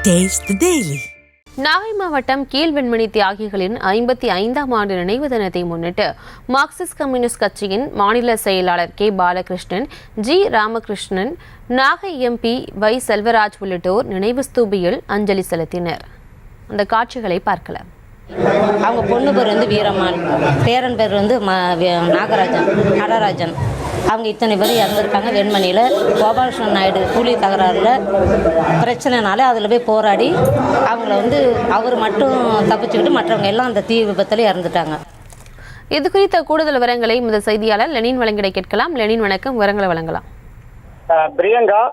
Taste the Daily. Nagai மாவட்டம் கீழ்வெண்மணி தியாகிகளின் 55ஆம் ஆண்டு நினைவு தினத்தை முன்னிட்டு மார்க்சிஸ்ட் கம்யூனிஸ்ட் கட்சியின் மாநில செயலாளர் K Balakrishnan, G Ramakrishnan, Nagai MP V Selvaraj உள்ளிட்டோர் நினைவு ஸ்தூபியில் அஞ்சலி செலுத்தினர். அந்த காட்சிகளை பார்க்கலாம். அவங்க பொண்ணு பேர் வீரம்மாள், பேரன் பேர் நாகராஜன், நடராஜன். அவங்க இத்தனை பேர் இறந்துருக்காங்க. வெண்மணியில் கோபாலகிருஷ்ணன் நாயுடு கூலி தகராறில் பிரச்சனைனால அதில் போய் போராடி அவங்கள அவர் மட்டும் தப்பிச்சுக்கிட்டு மற்றவங்க எல்லாம் அந்த தீ விபத்தில் இறந்துட்டாங்க. இது குறித்த கூடுதல் விவரங்களை முதல் செய்தியாளர் லெனின் வழங்கிட கேட்கலாம். லெனின், வணக்கம். விவரங்களை வழங்கலாம். பிரியங்கா,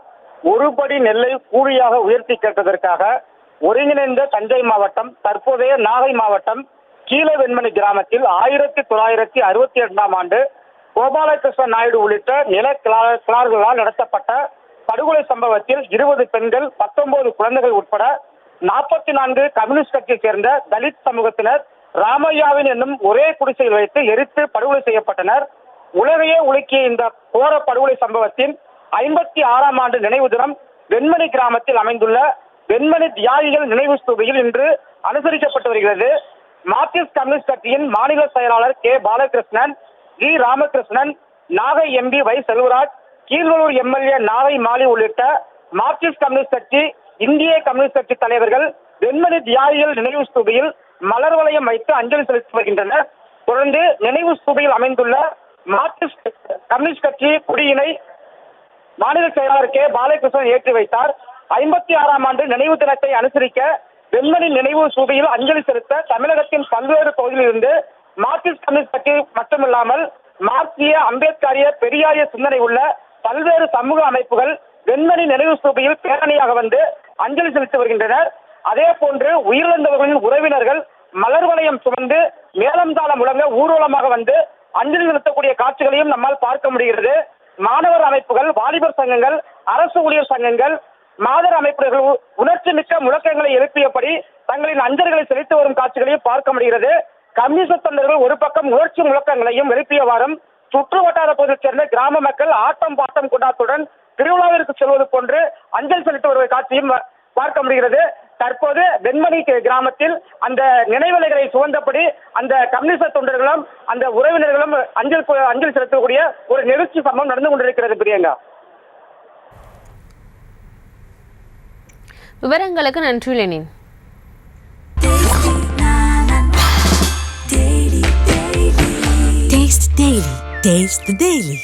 ஒருபடி நெல்லை கூலியாக உயர்த்தி கேட்டதற்காக ஒருங்கிணைந்த தஞ்சை மாவட்டம், தற்போதைய நாகை மாவட்டம் கீழவெண்மணி கிராமத்தில் 1962ஆம் ஆண்டு கோபாலகிருஷ்ணன் நாயுடு உள்ளிட்ட நில கிளார்களால் நடத்தப்பட்ட படுகொலை சம்பவத்தில் 20 பெண்கள், 19 குழந்தைகள் உட்பட 44 கம்யூனிஸ்ட் கட்சியைச் சேர்ந்த தலித் சமூகத்தினர் ராமையாவின் என்னும் ஒரே குடிசையில் வைத்து எரித்து படுகொலை செய்யப்பட்டனர். உலகையே உலுக்கிய இந்த கோர படுகொலை சம்பவத்தின் 56ஆம் ஆண்டு நினைவு தினம் வெண்மணி கிராமத்தில் அமைந்துள்ள வெண்மணி தியாகிகள் நினைவு ஸ்தூபியில் இன்று அனுசரிக்கப்பட்டு வருகிறது. மார்க்சிஸ்ட் கம்யூனிஸ்ட் கட்சியின் மாநில செயலாளர் K Balakrishnan, G Ramakrishnan, Nagai MP V Selvaraj, Keezhvelur MLA Nagai Mali உள்ளிட்ட மார்க்சிஸ்ட் கம்யூனிஸ்ட் கட்சி, இந்திய கம்யூனிஸ்ட் கட்சி தலைவர்கள் வெண்மணி தியாகிகள் நினைவு ஸ்தூபியில் மலர் வளையம் வைத்து அஞ்சலி செலுத்தி வருகின்றனர். தொடர்ந்து நினைவு ஸ்தூபியில் அமைந்துள்ள மார்க்சிஸ்ட் கம்யூனிஸ்ட் கட்சி கொடியினை மாநில செயலாளர் கே பாலகிருஷ்ணன் ஏற்றி வைத்தார். 56ஆம் ஆண்டு நினைவு தினத்தை அனுசரிக்க வெண்மணி நினைவு ஸ்தூபியில் அஞ்சலி செலுத்த தமிழகத்தின் பல்வேறு பகுதியில் இருந்து மார்க்சிஸ்ட் கம்யூனிஸ்ட் கட்சி மட்டுமில்லாமல் மார்க்சிய, அம்பேத்கரிய, பெரியாரிய சிந்தனை உள்ள பல்வேறு சமூக அமைப்புகள் வெண்மணி நினைவு ஸ்தூபியில் பேரணியாக வந்து அஞ்சலி செலுத்தி வருகின்றனர். அதே போன்று உயிரிழந்தவர்களின் உறவினர்கள் மலர் வளையம் சுமந்து மேளம் தாளம் முழங்க ஊர்வலமாக வந்து அஞ்சலி செலுத்தக்கூடிய காட்சிகளையும் நம்மால் பார்க்க முடிகிறது. மாணவர் அமைப்புகள், வாலிபர் சங்கங்கள், அரசு ஊழியர் சங்கங்கள், மாதர் அமைப்புகள் உணர்ச்சி மிக்க முழக்கங்களை எழுப்பியபடி தங்களின் அஞ்சலிகளை செலுத்தி வரும் காட்சிகளையும் பார்க்க முடிகிறது. கம்யூனிஸ்ட் தொண்டர்கள் ஒரு பக்கம் உணர்ச்சி முழக்கங்களையும் எழுப்பியவாறும் சுற்று வட்டார பகுதியைச் சேர்ந்த கிராம மக்கள் ஆட்டம் பாட்டம் கொண்டாட்டத்துடன் திருவிழாவிற்கு செல்வது போன்று அஞ்சலி செலுத்தி வருவதை காட்சியும் பார்க்க முடிகிறது. தற்போது வெண்மணி கிராமத்தில் அந்த நினைவலைகளை சுமந்தபடி அந்த கம்யூனிஸ்ட் தொண்டர்களும் அந்த உறவினர்களும் அஞ்சலி செலுத்தக்கூடிய ஒரு நிகழ்ச்சி சம்பவம் நடந்து கொண்டிருக்கிறது. பிரியங்கா, விவரங்களுக்கு நன்றி லெனின். Taste the Daily.